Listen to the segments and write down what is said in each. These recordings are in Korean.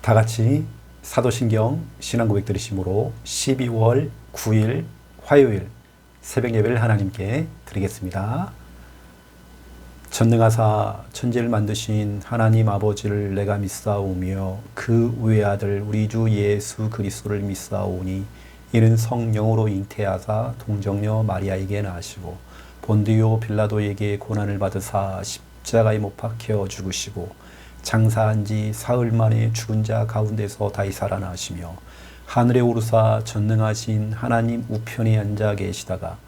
다 같이 사도신경 신앙고백 들으심으로 12월 9일 화요일 새벽 예배를 하나님께 드리겠습니다. 전능하사 천지를 만드신 하나님 아버지를 내가 믿사오며 그 외아들 우리 주 예수 그리스도를 믿사오니 이는 성령으로 잉태하사 동정녀 마리아에게 나시고 본디오 빌라도에게 고난을 받으사 십자가에 못 박혀 죽으시고 장사한 지 사흘 만에 죽은 자 가운데서 다시 살아나시며 하늘에 오르사 전능하신 하나님 우편에 앉아 계시다가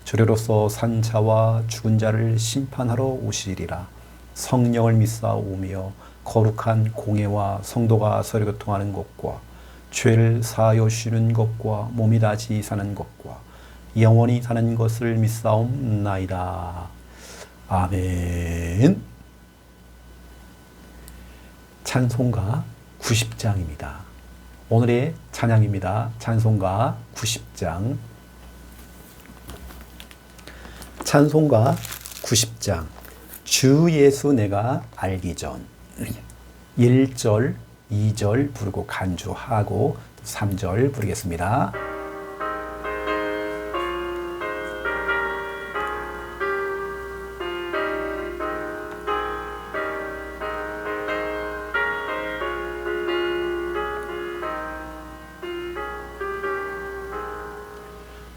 주례로서 산 자와 죽은 자를 심판하러 오시리라. 성령을 믿사오며 거룩한 공회와 성도가 서로 교통하는 것과 죄를 사하여 주시는 것과 몸이 다시 사는 것과 영원히 사는 것을 믿사옵나이다. 아멘. 찬송가 90장입니다. 오늘의 찬양입니다. 찬송가 90장. 찬송가 90장. 주 예수 내가 알기 전. 1절, 2절 부르고 간주하고 3절 부르겠습니다.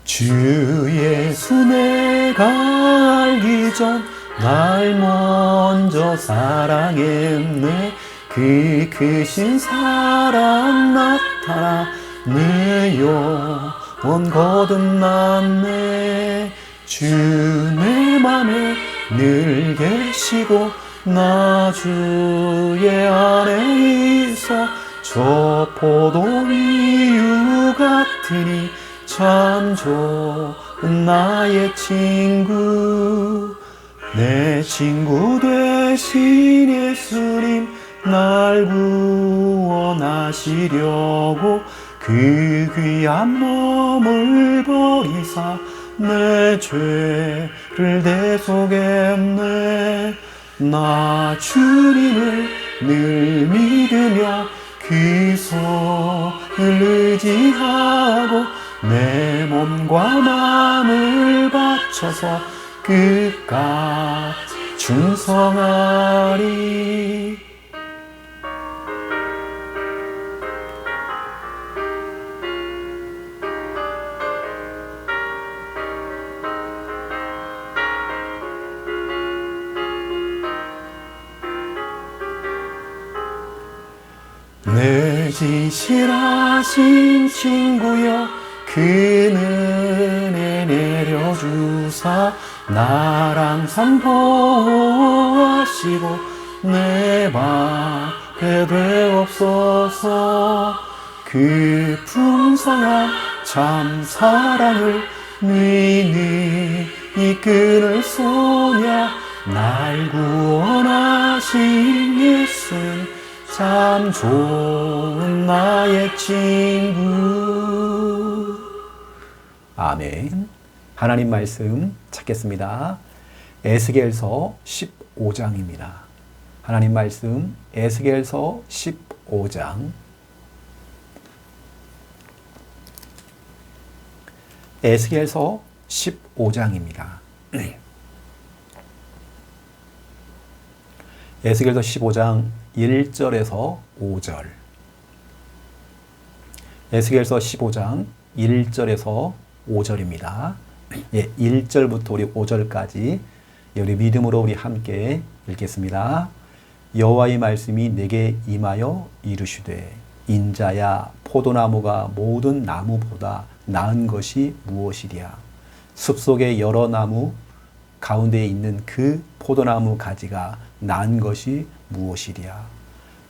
주 예수 내가 알기 전 날 먼저 사랑했네. 그 크신 사랑 나타나 내 영혼 거듭났네. 주 내 맘에 늘 계시고 나 주의 안에 있어 저 포도이유 같으니 참 좋은 나의 친구. 내 친구 되신 예수님 날 구원하시려고 그 귀한 몸을 버리사 내 죄를 대속했네. 나 주님을 늘 믿으며 그 손을 의지하고 내 몸과 마음을 바쳐서 끝까지 충성하리. 내 진실하신 친구여 그 은혜 내려주사 날 항상 보호하시고 내 방패 되옵소서. 그 풍성한 참 사랑을 너희는 이끌을 소냐. 날 구원하신 예수 참 좋은 나의 친구. 아멘. 하나님 말씀 찾겠습니다. 에스겔서 15장입니다. 하나님 말씀 에스겔서 15장. 에스겔서 15장입니다. 에스겔서 15장 1절에서 5절. 에스겔서 15장 1절에서 5절입니다. 예, 1절부터 우리 5절까지 우리 믿음으로 우리 함께 읽겠습니다. 여호와의 말씀이 내게 임하여 이르시되 인자야 포도나무가 모든 나무보다 나은 것이 무엇이랴. 숲속의 여러 나무 가운데에 있는 그 포도나무 가지가 나은 것이 무엇이랴.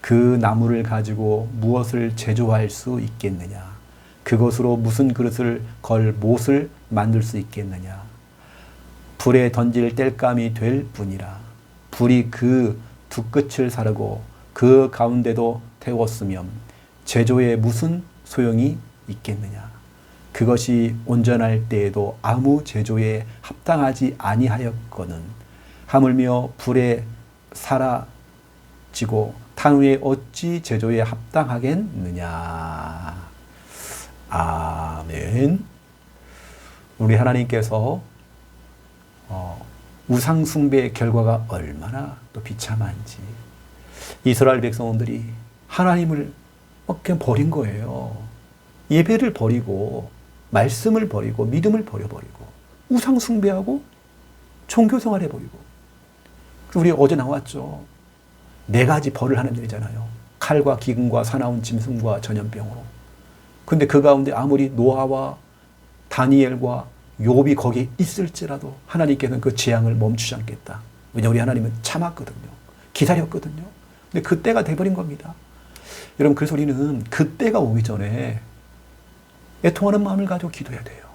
그 나무를 가지고 무엇을 제조할 수 있겠느냐. 그것으로 무슨 그릇을 걸 못을 만들 수 있겠느냐. 불에 던질 땔감이 될 뿐이라. 불이 그 두 끝을 사르고 그 가운데도 태웠으면 제조에 무슨 소용이 있겠느냐. 그것이 온전할 때에도 아무 제조에 합당하지 아니하였거늘 하물며 불에 사라지고 탄후에 어찌 제조에 합당하겠느냐. 아멘. 우리 하나님께서 우상 숭배의 결과가 얼마나 또 비참한지 이스라엘 백성들이 하나님을 그냥 버린 거예요. 예배를 버리고 말씀을 버리고 믿음을 버려버리고 우상 숭배하고 종교 생활해 버리고. 우리 어제 나왔죠. 4가지 벌을 하는 일이잖아요. 칼과 기근과 사나운 짐승과 전염병으로. 근데 그 가운데 아무리 노아와 다니엘과 욥이 거기에 있을지라도 하나님께서는 그 재앙을 멈추지 않겠다. 왜냐하면 우리 하나님은 참았거든요. 기다렸거든요. 근데 그 때가 돼버린 겁니다. 여러분, 그래서 우리는 그 때가 오기 전에 애통하는 마음을 가지고 기도해야 돼요.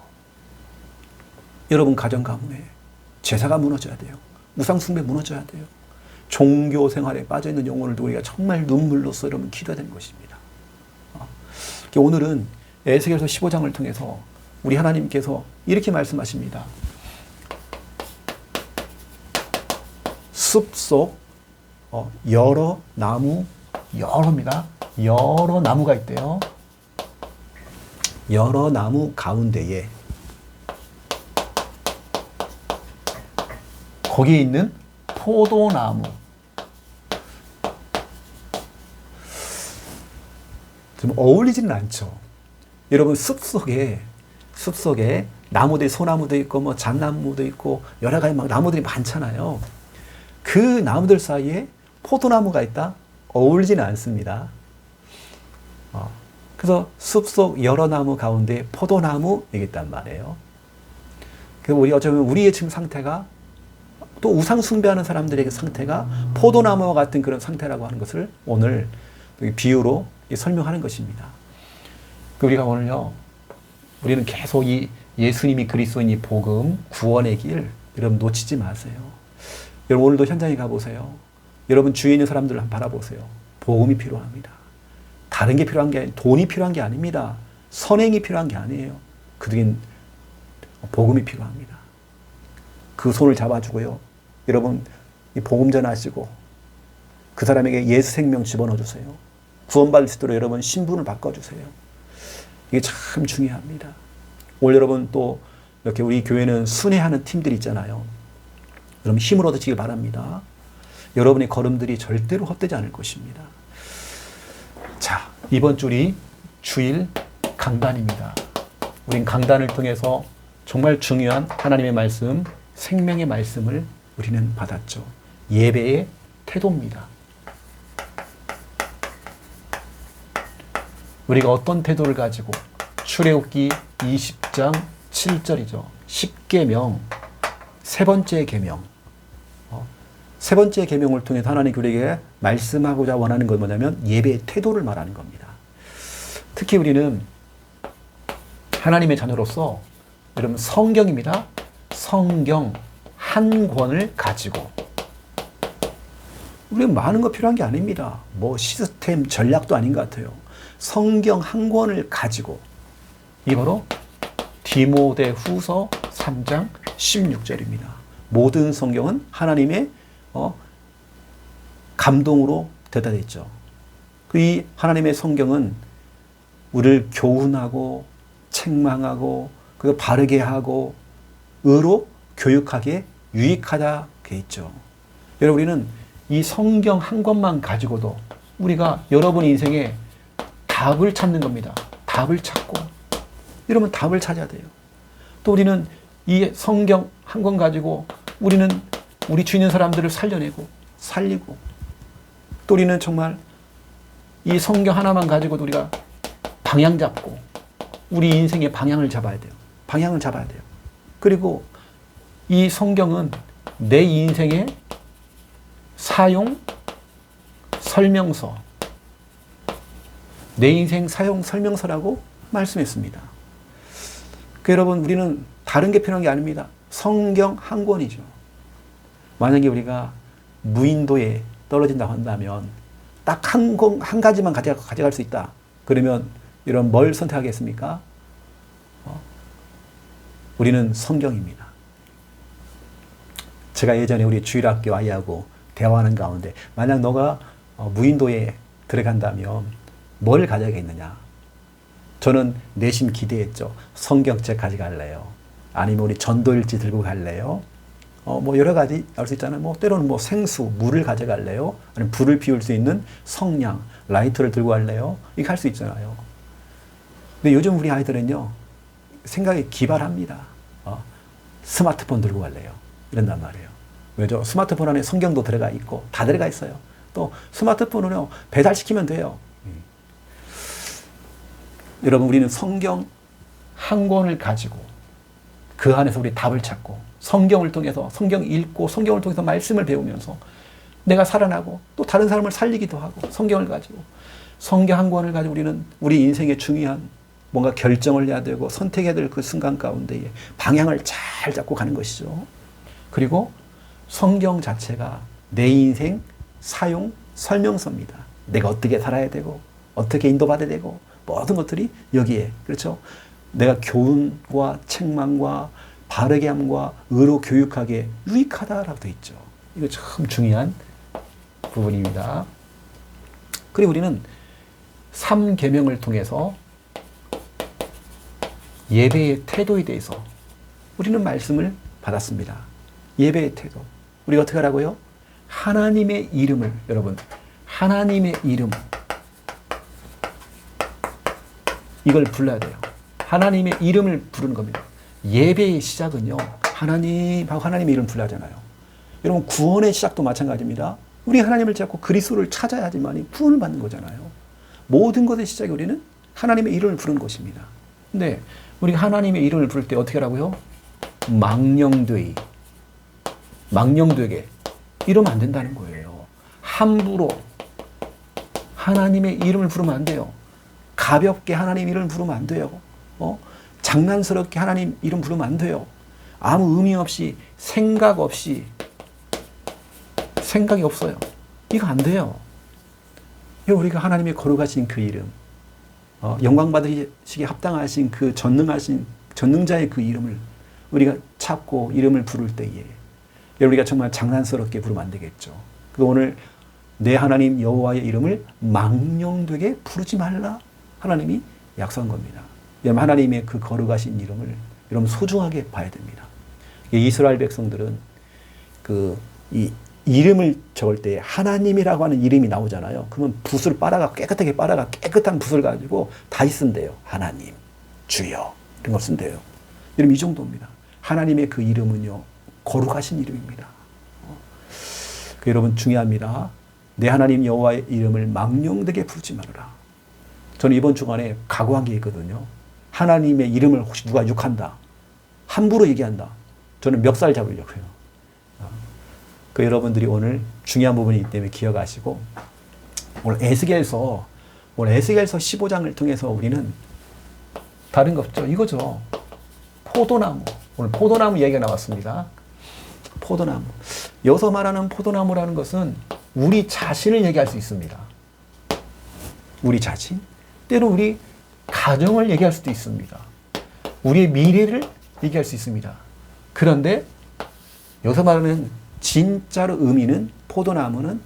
여러분 가정 가문에 제사가 무너져야 돼요. 우상 숭배 무너져야 돼요. 종교 생활에 빠져있는 영혼을 우리가 정말 눈물로써 여러분 기도해야 되는 것입니다. 오늘은 에스겔서 15장을 통해서 우리 하나님께서 이렇게 말씀하십니다. 숲속 여러 나무, 여러입니다. 여러 나무가 있대요. 여러 나무 가운데에 거기에 있는 포도나무. 좀 어울리지는 않죠. 여러분 숲속에 나무들이 소나무도 있고 뭐 잣나무도 있고 여러 가지 막 나무들이 많잖아요. 그 나무들 사이에 포도나무가 있다? 어울리지는 않습니다. 그래서 숲속 여러 나무 가운데 포도나무 여기 있단 말이에요. 그래서 우리 어쩌면 우리의 지금 상태가 또 우상 숭배하는 사람들에게 상태가 포도나무와 같은 그런 상태라고 하는 것을 오늘 비유로 설명하는 것입니다. 우리가 오늘요, 우리는 계속 이 예수님이 그리스도인 이 복음, 구원의 길, 여러분 놓치지 마세요. 여러분 오늘도 현장에 가보세요. 여러분 주위에 있는 사람들을 한번 바라보세요. 복음이 필요합니다. 다른 게 필요한 게 아니라 돈이 필요한 게 아닙니다. 선행이 필요한 게 아니에요. 그들은 복음이 필요합니다. 그 손을 잡아주고요. 여러분 이 복음 전하시고 그 사람에게 예수 생명 집어넣어주세요. 구원받을 수 있도록 여러분 신분을 바꿔주세요. 이게 참 중요합니다. 오늘 여러분 또 이렇게 우리 교회는 순회하는 팀들이 있잖아요. 여러분 힘을 얻으시길 바랍니다. 여러분의 걸음들이 절대로 헛되지 않을 것입니다. 자, 이번 주이 주일 강단입니다. 우린 강단을 통해서 정말 중요한 하나님의 말씀, 생명의 말씀을 우리는 받았죠. 예배의 태도입니다. 우리가 어떤 태도를 가지고 출애굽기 20장 7절이죠. 10계명, 세 번째 계명. 세 번째 계명을 통해 하나님 우리에게 말씀하고자 원하는 건 뭐냐면 예배의 태도를 말하는 겁니다. 특히 우리는 하나님의 자녀로서 여러분 성경입니다. 성경 한 권을 가지고 우리는 많은 거 필요한 게 아닙니다. 뭐 시스템 전략도 아닌 것 같아요. 성경 한 권을 가지고 이 바로 디모데후서 3장 16절입니다. 모든 성경은 하나님의 감동으로 대답되어 있죠. 이 하나님의 성경은 우리를 교훈하고 책망하고 그 바르게 하고 의로 교육하게 유익하다 되어 있죠. 여러분 우리는 이 성경 한 권만 가지고도 우리가 여러분 인생에 답을 찾는 겁니다. 답을 찾고 여러분 답을 찾아야 돼요. 또 우리는 이 성경 한 권 가지고 우리는 우리 주위 있는 사람들을 살려내고 살리고 또 우리는 정말 이 성경 하나만 가지고도 우리가 방향 잡고 우리 인생의 방향을 잡아야 돼요. 방향을 잡아야 돼요. 그리고 이 성경은 내 인생의 사용 설명서, 내 인생 사용 설명서라고 말씀했습니다. 여러분 우리는 다른 게 필요한 게 아닙니다. 성경 한 권이죠. 만약에 우리가 무인도에 떨어진다고 한다면 딱 한 가지만 가져갈 수 있다. 그러면 이런 뭘 선택하겠습니까? 우리는 성경입니다. 제가 예전에 우리 주일학교 아이하고 대화하는 가운데 만약 너가 무인도에 들어간다면 뭘 가져가겠느냐? 저는 내심 기대했죠. 성경책 가져갈래요. 아니면 우리 전도일지 들고 갈래요. 뭐 여러 가지 알 수 있잖아요. 뭐 때로는 뭐 생수, 물을 가져갈래요. 아니면 불을 피울 수 있는 성냥, 라이터를 들고 갈래요. 이거 할 수 있잖아요. 근데 요즘 우리 아이들은요, 생각이 기발합니다. 스마트폰 들고 갈래요. 이런단 말이에요. 왜죠? 스마트폰 안에 성경도 들어가 있고 다 들어가 있어요. 또 스마트폰으로 배달시키면 돼요. 여러분, 우리는 성경 한 권을 가지고 그 안에서 우리 답을 찾고 성경을 통해서 성경 읽고 성경을 통해서 말씀을 배우면서 내가 살아나고 또 다른 사람을 살리기도 하고 성경을 가지고 성경 한 권을 가지고 우리는 우리 인생의 중요한 뭔가 결정을 해야 되고 선택해야 될 그 순간 가운데에 방향을 잘 잡고 가는 것이죠. 그리고 성경 자체가 내 인생 사용 설명서입니다. 내가 어떻게 살아야 되고 어떻게 인도받아야 되고 모든 것들이 여기에, 그렇죠? 내가 교훈과 책망과 바르게 함과 의로 교육하기에 유익하다라고 되어 있죠. 이거 참 중요한 부분입니다. 그리고 우리는 3계명을 통해서 예배의 태도에 대해서 우리는 말씀을 받았습니다. 예배의 태도. 우리가 어떻게 하라고요? 하나님의 이름을, 여러분, 하나님의 이름, 이걸 불러야 돼요. 하나님의 이름을 부르는 겁니다. 예배의 시작은요, 하나님하고 하나님의 이름을 불러야 하잖아요. 여러분, 구원의 시작도 마찬가지입니다. 우리 하나님을 찾고 그리스도를 찾아야지만 구원을 받는 거잖아요. 모든 것의 시작이 우리는 하나님의 이름을 부르는 것입니다. 근데 우리가 하나님의 이름을 부를 때 어떻게 하라고요? 망령되게 이러면 안 된다는 거예요. 함부로 하나님의 이름을 부르면 안 돼요. 가볍게 하나님 이름을 부르면 안 돼요. 장난스럽게 하나님 이름 부르면 안 돼요. 아무 의미 없이 생각이 없어요. 이거 안 돼요. 우리가 하나님의 거룩하신 그 이름, 영광 받으시기에 합당하신 그 전능자의 그 이름을 우리가 찾고 이름을 부를 때에 우리가 정말 장난스럽게 부르면 안 되겠죠. 그 오늘 내 하나님 여호와의 이름을 망령되게 부르지 말라. 하나님이 약속한 겁니다. 여러분, 하나님의 그 거룩하신 이름을 여러분 소중하게 봐야 됩니다. 이스라엘 백성들은 이 이름을 적을 때 하나님이라고 하는 이름이 나오잖아요. 그러면 붓을 깨끗하게 빨아가 깨끗한 붓을 가지고 다시 쓴대요. 하나님, 주여, 이런 걸 쓴대요. 여러분, 이 정도입니다. 하나님의 그 이름은요, 거룩하신 이름입니다. 여러분, 중요합니다. 내 하나님 여호와의 이름을 망령되게 부르지 말아라. 저는 이번 주간에 각오한 게 있거든요. 하나님의 이름을 혹시 누가 욕한다, 함부로 얘기한다, 저는 멱살 잡으려고 해요. 여러분들이 오늘 중요한 부분이기 때문에 기억하시고, 오늘 에스겔서 15장을 통해서 우리는 다른 거 없죠. 이거죠. 포도나무. 오늘 포도나무 이야기가 나왔습니다. 포도나무. 여기서 말하는 포도나무라는 것은 우리 자신을 얘기할 수 있습니다. 우리 자신. 때로 우리 가정을 얘기할 수도 있습니다. 우리의 미래를 얘기할 수 있습니다. 그런데 여기서 말하는 진짜로 의미는, 포도나무는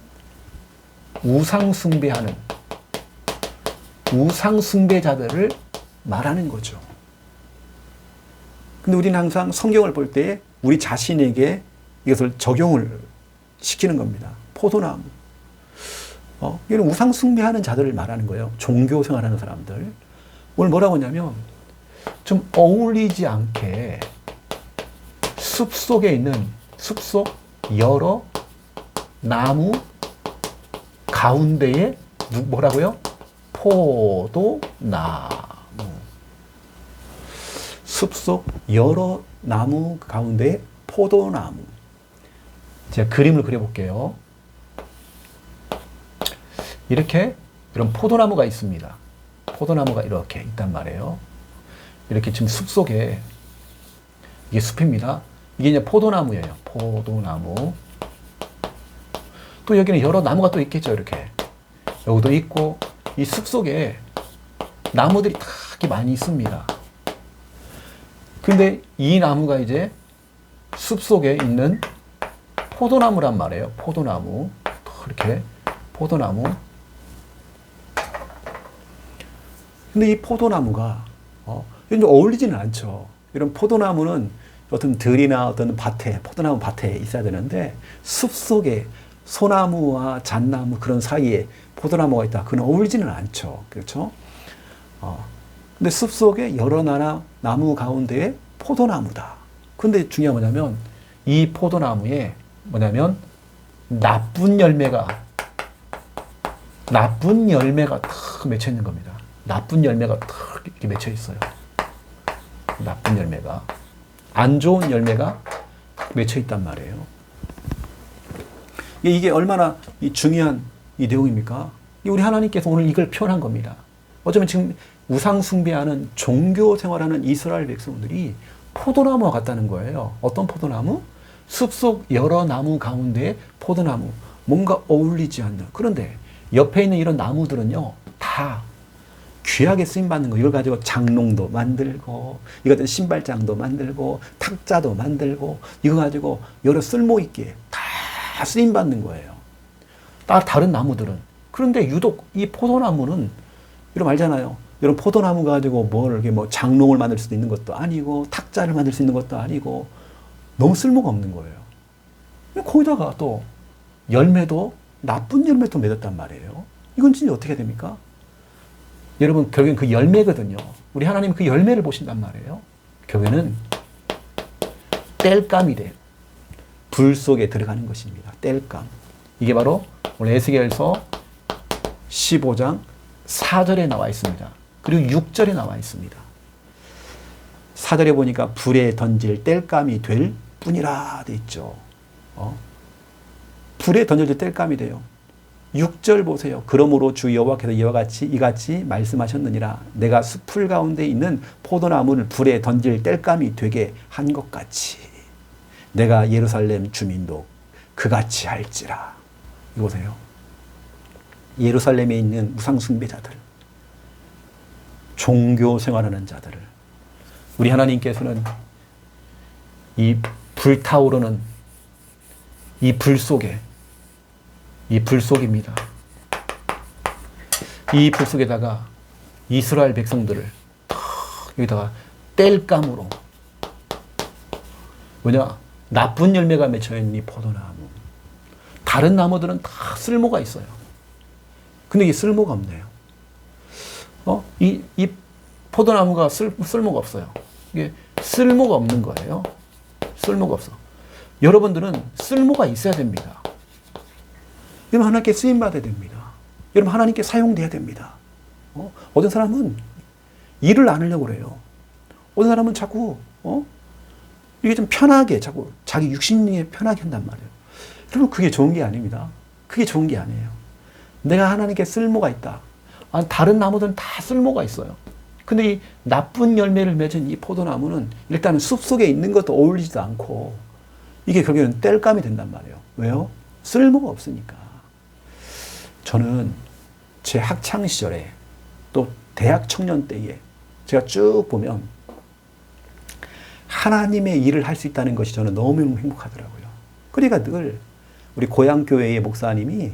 우상숭배자들을 말하는 거죠. 근데 우리는 항상 성경을 볼 때 우리 자신에게 이것을 적용을 시키는 겁니다. 포도나무. 이런 우상숭배하는 자들을 말하는 거예요. 종교생활하는 사람들. 오늘 뭐라고 하냐면, 좀 어울리지 않게 숲속 여러 나무 가운데에 뭐라고요? 포도나무. 숲속 여러 나무 가운데 포도나무. 제가 그림을 그려볼게요. 이렇게 이런 포도나무가 있습니다. 포도나무가 이렇게 있단 말이에요. 이렇게 지금 숲속에, 이게 숲입니다. 이게 이제 포도나무예요. 포도나무. 또 여기는 여러 나무가 또 있겠죠. 이렇게 여기도 있고, 이 숲속에 나무들이 다 이렇게 많이 있습니다. 근데 이 나무가 이제 숲속에 있는 포도나무란 말이에요. 포도나무. 이렇게 포도나무. 근데 이 포도나무가 이런 어울리지는 않죠. 이런 포도나무는 어떤 들이나 어떤 밭에, 포도나무 밭에 있어야 되는데 숲 속에 소나무와 잣나무 그런 사이에 포도나무가 있다. 그건 어울리지는 않죠. 그렇죠? 근데 숲 속에 여러 나무 가운데에 포도나무다. 근데 중요한 뭐냐면 이 포도나무에 뭐냐면 나쁜 열매가 탁 맺혀 있는 겁니다. 나쁜 열매가 탁 이렇게 맺혀 있어요. 나쁜 열매가. 안 좋은 열매가 맺혀 있단 말이에요. 이게 얼마나 중요한 이 내용입니까? 우리 하나님께서 오늘 이걸 표현한 겁니다. 어쩌면 지금 우상 숭배하는 종교 생활하는 이스라엘 백성들이 포도나무와 같다는 거예요. 어떤 포도나무? 숲속 여러 나무 가운데 포도나무. 뭔가 어울리지 않는. 그런데 옆에 있는 이런 나무들은요, 다 귀하게 쓰임받는 거. 이걸 가지고 장롱도 만들고, 이거 가지고 신발장도 만들고, 탁자도 만들고, 이거 가지고 여러 쓸모있게 다 쓰임받는 거예요. 다른 나무들은. 그런데 유독 이 포도나무는, 이런 알잖아요. 이런 포도나무 가지고 이렇게 장롱을 만들 수도 있는 것도 아니고, 탁자를 만들 수 있는 것도 아니고, 너무 쓸모가 없는 거예요. 거기다가 또 열매도, 나쁜 열매도 맺었단 말이에요. 이건 진짜 어떻게 됩니까? 여러분, 결국엔 그 열매거든요. 우리 하나님 그 열매를 보신단 말이에요. 결국에는 땔감이 돼요. 불 속에 들어가는 것입니다. 땔감. 이게 바로 오늘 에스겔서 15장 4절에 나와 있습니다. 그리고 6절에 나와 있습니다. 4절에 보니까 불에 던질 땔감이 될 뿐이라 돼 있죠. 불에 던질 땔감이 돼요. 6절 보세요. 그러므로 주 여호와께서 이같이 말씀하셨느니라. 내가 숲풀 가운데 있는 포도나무를 불에 던질 땔감이 되게 한 것 같이 내가 예루살렘 주민도 그같이 할지라. 이거 보세요. 예루살렘에 있는 우상 숭배자들, 종교 생활하는 자들을 우리 하나님께서는 이 불타오르는 이 불 속에, 이 불 속입니다. 이 불 속에다가 이스라엘 백성들을 여기다가 땔감으로, 뭐냐, 나쁜 열매가 맺혀있는 이 포도나무. 다른 나무들은 다 쓸모가 있어요. 근데 이게 쓸모가 없네요. 이 포도나무가 쓸모가 없어요. 이게 쓸모가 없는 거예요. 쓸모가 없어. 여러분들은 쓸모가 있어야 됩니다. 여러분 하나님께 쓰임받아야 됩니다. 여러분 하나님께 사용돼야 됩니다. 어떤 사람은 일을 안 하려고 그래요. 어떤 사람은 자꾸 이게 좀 편하게 자꾸 자기 육신에 편하게 한단 말이에요. 여러분 그게 좋은 게 아닙니다. 그게 좋은 게 아니에요. 내가 하나님께 쓸모가 있다. 다른 나무들은 다 쓸모가 있어요. 근데 이 나쁜 열매를 맺은 이 포도나무는 일단은 숲속에 있는 것도 어울리지도 않고 이게 결국에는 땔감이 된단 말이에요. 왜요? 쓸모가 없으니까. 저는 제 학창 시절에 또 대학 청년 때에 제가 쭉 보면 하나님의 일을 할 수 있다는 것이 저는 너무 행복하더라고요. 그러니까 늘 우리 고향교회의 목사님이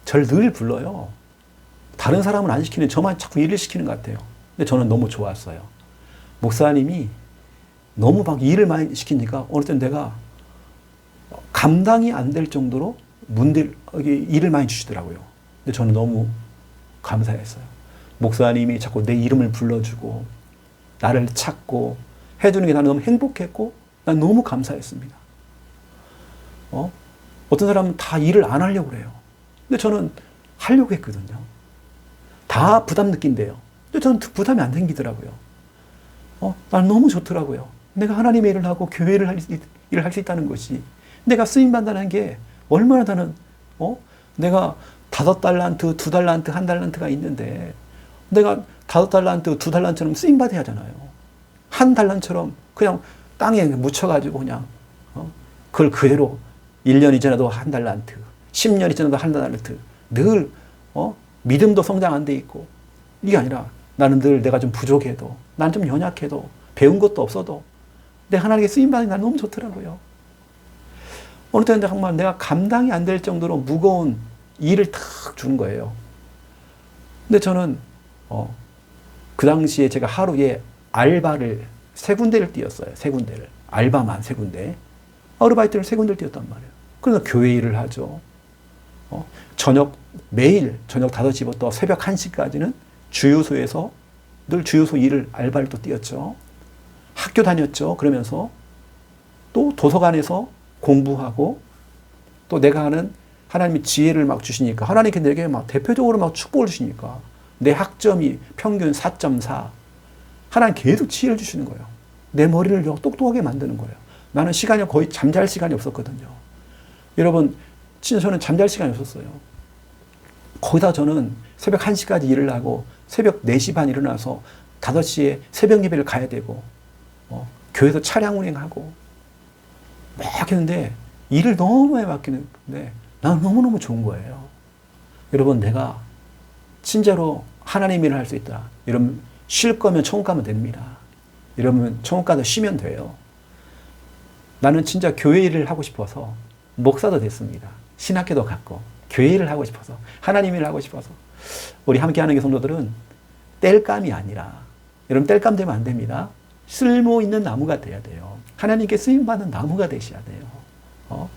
저를 늘 불러요. 다른 사람은 안 시키는 저만 자꾸 일을 시키는 것 같아요. 근데 저는 너무 좋았어요. 목사님이 너무 막 일을 많이 시키니까 어느 때 내가 감당이 안 될 정도로 일을 많이 주시더라고요. 근데 저는 너무 감사했어요. 목사님이 자꾸 내 이름을 불러주고 나를 찾고 해주는 게 나는 너무 행복했고 난 너무 감사했습니다. 어떤 사람은 다 일을 안 하려고 그래요. 근데 저는 하려고 했거든요. 다 부담 느낀대요. 근데 저는 부담이 안 생기더라고요. 난 너무 좋더라고요. 내가 하나님의 일을 하고 교회를 일을 할 수 있다는 것이, 내가 쓰임받는다는 게 얼마나 나는 내가 5달란트, 2달란트, 1달란트가 있는데 내가 5달란트, 2달란트처럼 쓰임받아야 하잖아요. 1달란트처럼 그냥 땅에 묻혀가지고 그냥 그걸 그대로 1년이 지나도 1달란트, 10년이 지나도 1달란트, 늘 믿음도 성장 안 돼 있고, 이게 아니라 나는 늘 내가 좀 부족해도, 난 좀 연약해도, 배운 것도 없어도 내 하나님께 쓰임받는 게 난 너무 좋더라고요. 어느 때는 정말 내가 감당이 안 될 정도로 무거운 일을 탁 주는 거예요. 근데 저는 그 당시에 제가 하루에 알바를 3군데를 뛰었어요. 3군데를. 알바만 3군데. 아르바이트를 3군데를 뛰었단 말이에요. 그래서 교회 일을 하죠. 매일 저녁 5시부터 새벽 1시까지는 주유소에서 늘 주유소 일을 알바를 또 뛰었죠. 학교 다녔죠. 그러면서 또 도서관에서 공부하고 또 내가 하는 하나님이 지혜를 막 주시니까 하나님께 내게 막 대표적으로 막 축복을 주시니까 내 학점이 평균 4.4 하나님 계속 지혜를 주시는 거예요. 내 머리를 똑똑하게 만드는 거예요. 나는 시간이 거의 잠잘 시간이 없었거든요. 여러분 진짜 저는 잠잘 시간이 없었어요. 거기다 저는 새벽 1시까지 일을 하고 새벽 4시 반 일어나서 5시에 새벽 예배를 가야 되고 교회에서 차량 운행하고 막 했는데 일을 너무 많이 맡기는데 나는 너무너무 좋은 거예요. 여러분 내가 진짜로 하나님 일을 할 수 있다. 여러분 쉴 거면 천국 가면 됩니다. 여러분 천국 가서 쉬면 돼요. 나는 진짜 교회 일을 하고 싶어서 목사도 됐습니다. 신학교도 갔고 교회 일을 하고 싶어서 하나님 일을 하고 싶어서 우리 함께하는 성도들은 땔감이 아니라 여러분 땔감 되면 안 됩니다. 쓸모 있는 나무가 돼야 돼요. 하나님께 쓰임받는 나무가 되셔야 돼요.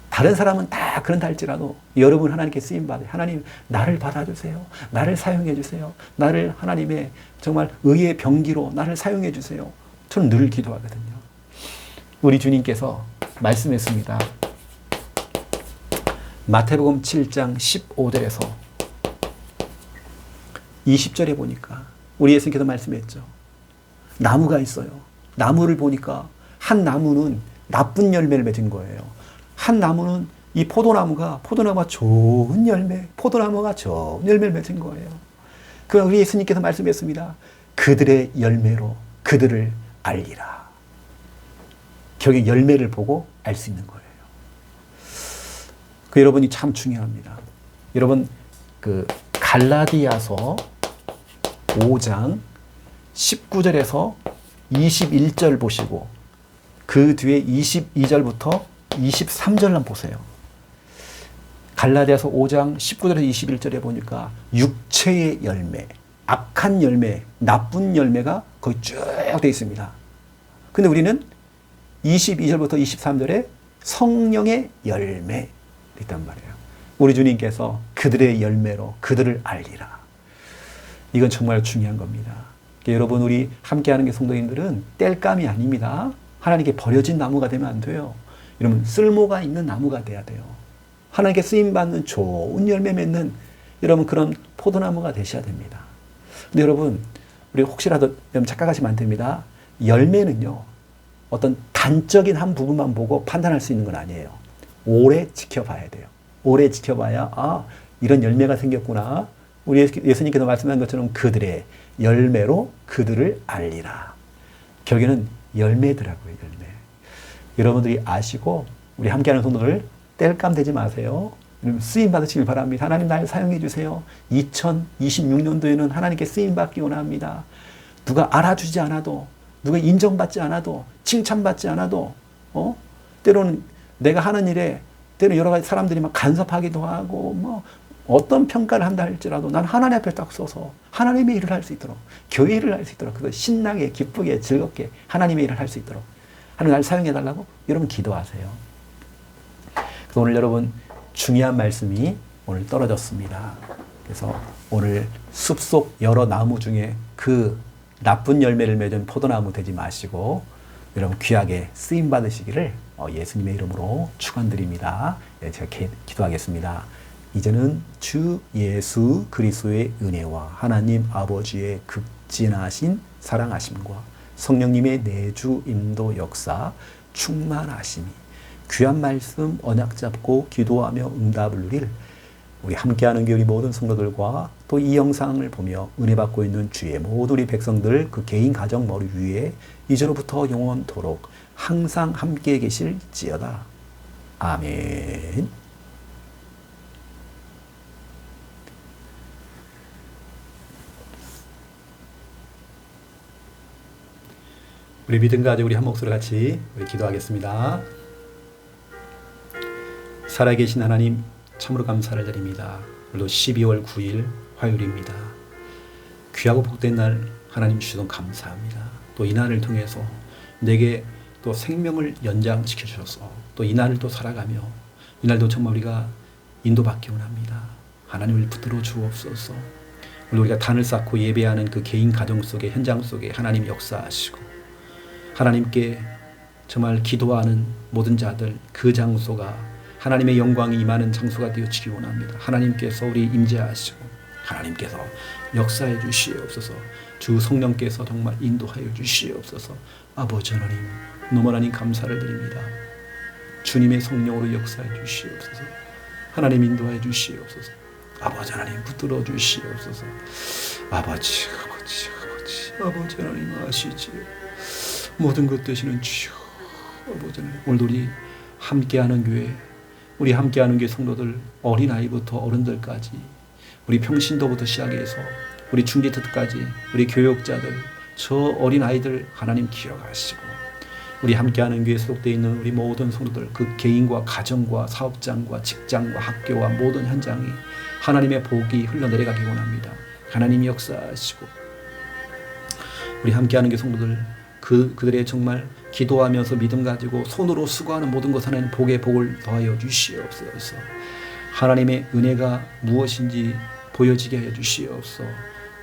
다른 사람은 다 그런다 할지라도 여러분 하나님께 쓰임받아요. 하나님 나를 받아주세요. 나를 사용해 주세요. 나를 하나님의 정말 의의 병기로 나를 사용해 주세요. 저는 늘 기도하거든요. 우리 주님께서 말씀했습니다. 마태복음 7장 15절에서 20절에 보니까 우리 예수님께서 말씀했죠. 나무가 있어요. 나무를 보니까 한 나무는 나쁜 열매를 맺은 거예요. 한 나무는 이 포도나무가 좋은 열매, 포도나무가 좋은 열매를 맺은 거예요. 그 우리 예수님께서 말씀했습니다. 그들의 열매로 그들을 알리라. 결국 열매를 보고 알 수 있는 거예요. 그 여러분이 참 중요합니다. 여러분 그 갈라디아서 5장 19절에서 21절 보시고 그 뒤에 22절부터 23절 한번 보세요. 갈라디아서 5장 19절에서 21절에 보니까 육체의 열매, 악한 열매, 나쁜 열매가 거의 쭉 되어 있습니다. 근데 우리는 22절부터 23절에 성령의 열매 있단 말이에요. 우리 주님께서 그들의 열매로 그들을 알리라. 이건 정말 중요한 겁니다. 여러분 우리 함께하는 성도님들은 땔감이 아닙니다. 하나님께 버려진 나무가 되면 안 돼요. 여러분 쓸모가 있는 나무가 돼야 돼요. 하나님께 쓰임받는 좋은 열매 맺는 여러분 그런 포도나무가 되셔야 됩니다. 근데 여러분 우리 혹시라도 여러분 착각하시면 안 됩니다. 열매는요 어떤 단적인 한 부분만 보고 판단할 수 있는 건 아니에요. 오래 지켜봐야 돼요. 오래 지켜봐야 이런 열매가 생겼구나. 우리 예수님께서 말씀한 것처럼 그들의 열매로 그들을 알리라. 결국에는 열매더라고요. 열매. 여러분들이 아시고 우리 함께하는 성도들 땔감 되지 마세요. 쓰임 받으시길 바랍니다. 하나님 날 사용해 주세요. 2026년도에는 하나님께 쓰임 받기 원합니다. 누가 알아주지 않아도 누가 인정받지 않아도 칭찬받지 않아도 때로는 내가 하는 일에 때로는 여러 가지 사람들이 막 간섭하기도 하고 뭐 어떤 평가를 한다 할지라도 난 하나님 앞에 딱 서서 하나님의 일을 할 수 있도록 교회 일을 할 수 있도록 그래서 신나게 기쁘게 즐겁게 하나님의 일을 할 수 있도록 하나님 날 사용해 달라고 여러분 기도하세요. 그래서 오늘 여러분 중요한 말씀이 오늘 떨어졌습니다. 그래서 오늘 숲속 여러 나무 중에 그 나쁜 열매를 맺은 포도나무 되지 마시고 여러분 귀하게 쓰임 받으시기를 예수님의 이름으로 축원드립니다. 제가 기도하겠습니다. 이제는 주 예수 그리스도의 은혜와 하나님 아버지의 극진하신 사랑하심과 성령님의 내주 인도 역사 충만하심이 귀한 말씀 언약 잡고 기도하며 응답을 누릴 우리 함께하는 교회 모든 성도들과 또 이 영상을 보며 은혜 받고 있는 주의 모든 우리 백성들 그 개인 가정 머리 위에 이제로부터 영원토록 항상 함께 계실지어다. 아멘. 우리 믿음 가지고 우리 한 목소리 같이 우리 기도하겠습니다. 살아계신 하나님, 참으로 감사를 드립니다. 오늘도 12월 9일 화요일입니다. 귀하고 복된 날 하나님 주셔서 감사합니다. 또 이 날을 통해서 내게 또 생명을 연장시켜 주셔서 또 이 날을 또 살아가며 이 날도 정말 우리가 인도받기 원합니다. 하나님을 붙들어 주옵소서. 오늘 우리가 단을 쌓고 예배하는 그 개인 가정 속에 현장 속에 하나님 역사하시고 하나님께 정말 기도하는 모든 자들 그 장소가 하나님의 영광이 임하는 장소가 되어지기 원합니다. 하나님께서 우리 임재하시고 하나님께서 역사해 주시옵소서. 주 성령께서 정말 인도하여 주시옵소서. 아버지 하나님 너무 하나님 감사를 드립니다. 주님의 성령으로 역사해 주시옵소서. 하나님 인도해 주시옵소서. 아버지 하나님 붙들어 주시옵소서. 아버지 하나님 아시지요. 모든 것 되시는 주여. 아버지 하나님 오늘도 우리 함께하는 교회 우리 함께하는 교회 성도들 어린아이부터 어른들까지 우리 평신도부터 시작해서 우리 중기특까지 우리 교역자들 저 어린아이들 하나님 기억하시고 우리 함께하는 교회에 소속되어 있는 우리 모든 성도들 그 개인과 가정과 사업장과 직장과 학교와 모든 현장에 하나님의 복이 흘러내려가기 원합니다. 하나님이 역사하시고 우리 함께하는 교회 성도들 그들의 정말 기도하면서 믿음 가지고 손으로 수고하는 모든 것 하나님 복의 복을 더하여 주시옵소서. 하나님의 은혜가 무엇인지 보여지게 하여 주시옵소서.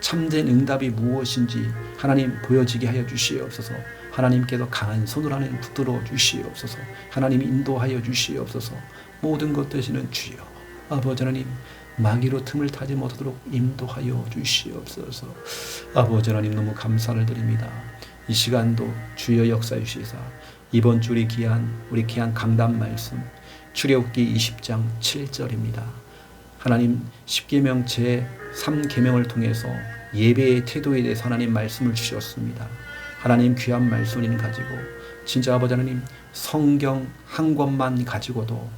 참된 응답이 무엇인지 하나님 보여지게 하여 주시옵소서. 하나님께서 강한 손으로 하나님 붙들어 주시옵소서. 하나님 인도하여 주시옵소서. 모든 것 되시는 주여 아버지 하나님 마귀로 틈을 타지 못하도록 인도하여 주시옵소서. 아버지 하나님 너무 감사를 드립니다. 이 시간도 주여 역사해 주시사 이번 주 우리 귀한 강단 말씀 출애굽기 20장 7절입니다. 하나님 10계명 제3계명을 통해서 예배의 태도에 대해서 하나님 말씀을 주셨습니다. 하나님 귀한 말씀을 가지고 진짜 아버지 하나님 성경 한 권만 가지고도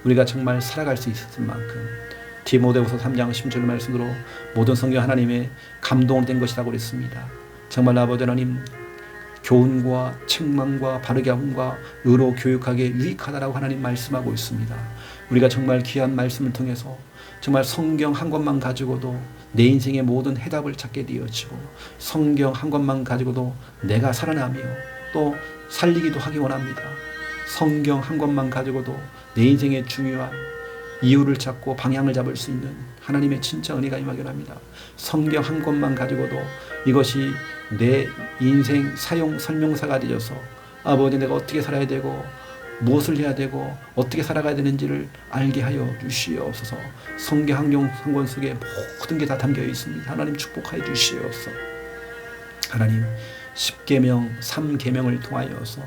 우리가 정말 살아갈 수 있었을 만큼 디모데후서 3장 10절 말씀으로 모든 성경 하나님의 감동을 된 것이라고 그랬습니다. 정말 아버지 하나님 교훈과 책망과 바르게 함과 의로 교육하기에 유익하다라고 하나님 말씀하고 있습니다. 우리가 정말 귀한 말씀을 통해서 정말 성경 한 권만 가지고도 내 인생의 모든 해답을 찾게 되어지고 성경 한 권만 가지고도 내가 살아나며 또 살리기도 하기 원합니다. 성경 한 권만 가지고도 내 인생의 중요한 이유를 찾고 방향을 잡을 수 있는 하나님의 진짜 은혜가 임하기 원합니다. 성경 한 권만 가지고도 이것이 내 인생 사용 설명사가 되어서 아버지 내가 어떻게 살아야 되고 무엇을 해야 되고 어떻게 살아가야 되는지를 알게 하여 주시옵소서. 성경 한 권 속에 모든 게 다 담겨 있습니다. 하나님 축복하여 주시옵소서. 하나님 10계명 3계명을 통하여서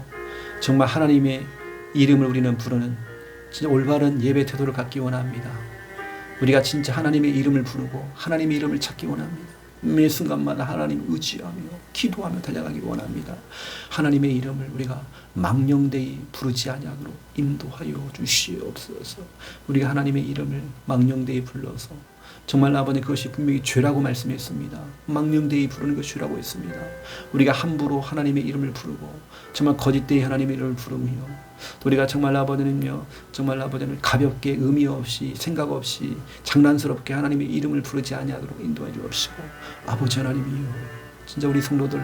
정말 하나님의 이름을 우리는 부르는 진짜 올바른 예배 태도를 갖기 원합니다. 우리가 진짜 하나님의 이름을 부르고 하나님의 이름을 찾기 원합니다. 매 순간마다 하나님 의지하며 기도하며 달려가기 원합니다. 하나님의 이름을 우리가 망령되이 부르지 아니하도록 인도하여 주시옵소서. 우리가 하나님의 이름을 망령되이 불러서 정말 아버님 그것이 분명히 죄라고 말씀했습니다. 망령되이 부르는 것이 죄라고 했습니다. 우리가 함부로 하나님의 이름을 부르고 정말 거짓되이 하나님의 이름을 부르며 또 우리가 정말 아버지는요 정말 아버지는 가볍게 의미 없이 생각 없이 장난스럽게 하나님의 이름을 부르지 아니하도록 인도해 주옵시고 아버지 하나님이요 진짜 우리 성도들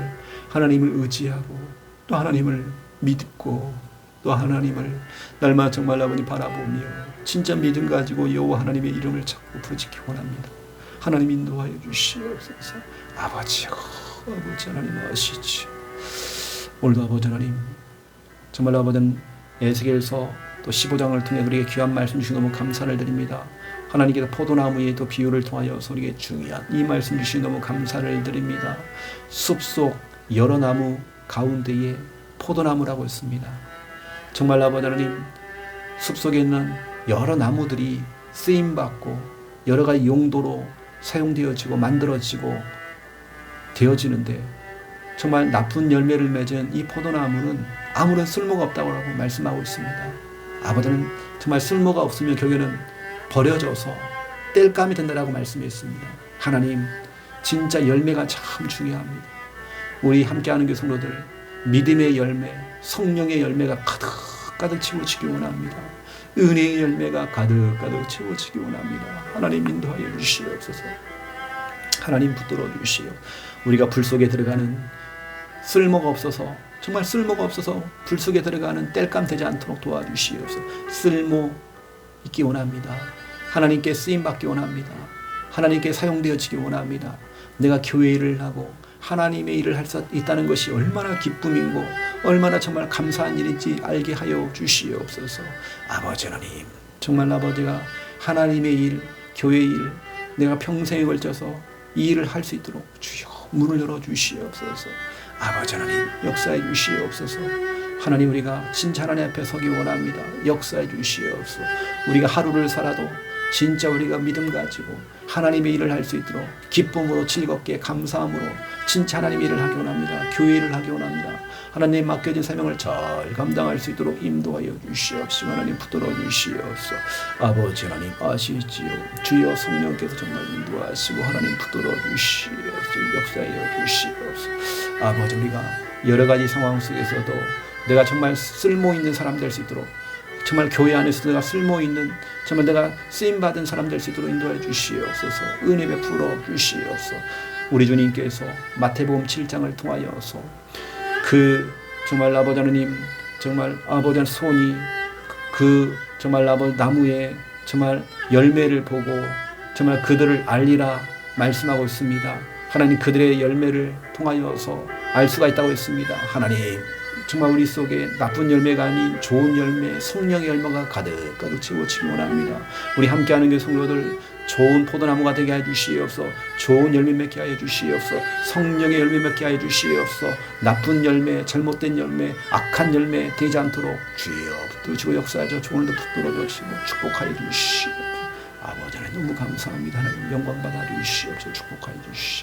하나님을 의지하고 또 하나님을 믿고 또 하나님을 날마다 정말 아버님 바라보며 진짜 믿음 가지고 여호와 하나님의 이름을 찾고 부르짖기 원합니다. 하나님 인도하여 주시옵소서. 아버지 하나님 아시지. 오늘도 아버지 하나님 정말 아버지는 에스겔서 또 15장을 통해 우리에게 귀한 말씀 주시고 너무 감사를 드립니다. 하나님께서 포도나무의 또 비유를 통하여서 우리에게 중요한 이 말씀 주시고 너무 감사를 드립니다. 숲속 여러 나무 가운데에 포도나무라고 했습니다. 정말 아버지 하나님 숲속에 있는 여러 나무들이 쓰임받고 여러 가지 용도로 사용되어지고 만들어지고 되어지는데 정말 나쁜 열매를 맺은 이 포도나무는 아무런 쓸모가 없다고 말씀하고 있습니다. 아버지는 정말 쓸모가 없으면 결국에는 버려져서 땔감이 된다라고 말씀했습니다. 하나님 진짜 열매가 참 중요합니다. 우리 함께하는 교회 성도들 믿음의 열매 성령의 열매가 가득 치고 지기 원합니다. 은혜의 열매가 가득가득 채워지기 원합니다. 하나님 인도하여 주시옵소서. 하나님 붙들어 주시오. 우리가 불 속에 들어가는 쓸모가 없어서, 정말 쓸모가 없어서 불 속에 들어가는 땔감 되지 않도록 도와주시옵소서. 쓸모 있기 원합니다. 하나님께 쓰임받기 원합니다. 하나님께 사용되어지기 원합니다. 내가 교회 일을 하고 하나님의 일을 할 수 있다는 것이 얼마나 기쁨이고 얼마나 정말 감사한 일인지 알게 하여 주시옵소서. 아버지 하나님, 정말 아버지가 하나님의 일, 교회 일, 내가 평생에 걸쳐서 이 일을 할 수 있도록 주여 문을 열어 주시옵소서. 아버지 하나님, 역사해 주시옵소서. 하나님, 우리가 진짜 하나님 앞에 서기 원합니다. 역사해 주시옵소서. 우리가 하루를 살아도 진짜 우리가 믿음 가지고 하나님의 일을 할 수 있도록 기쁨으로, 즐겁게, 감사함으로 진짜 하나님의 일을 하기 원합니다. 교회 일을 하기 원합니다. 하나님 맡겨진 사명을 잘 감당할 수 있도록 인도하여 주시옵시고 하나님 붙들어 주시옵소서. 아버지 하나님 아시지요. 주여 성령께서 정말 인도하시고 하나님 붙들어 주시옵소서. 역사하여 주시옵소서. 아버지, 우리가 여러 가지 상황 속에서도 내가 정말 쓸모 있는 사람 될 수 있도록, 정말 교회 안에서 내가 쓸모 있는, 정말 내가 쓰임 받은 사람 될 수 있도록 인도해 주시옵소서. 은혜 베풀어 주시옵소서. 우리 주님께서 마태복음 7장을 통하여서 그 정말 아버지 하나님, 정말 아버지 손이 그 정말 아버지 나무에 정말 열매를 보고 정말 그들을 알리라 말씀하고 있습니다. 하나님, 그들의 열매를 통하여서 알 수가 있다고 했습니다. 하나님, 정말 우리 속에 나쁜 열매가 아닌 좋은 열매, 성령의 열매가 가득가득 채워지기 원합니다. 우리 함께하는 그 성도들 좋은 포도나무가 되게 해 주시옵소서. 좋은 열매 맺게 하여 주시옵소서. 성령의 열매 맺게 하여 주시옵소서. 나쁜 열매, 잘못된 열매, 악한 열매 되지 않도록 주여 붙드시고 역사하셔 오늘도 붙들어 주시고 축복하여 주시옵소서. 아버지 하나님, 너무 감사합니다. 하나님 영광 받아 주시옵소서. 축복하여 주시옵소서.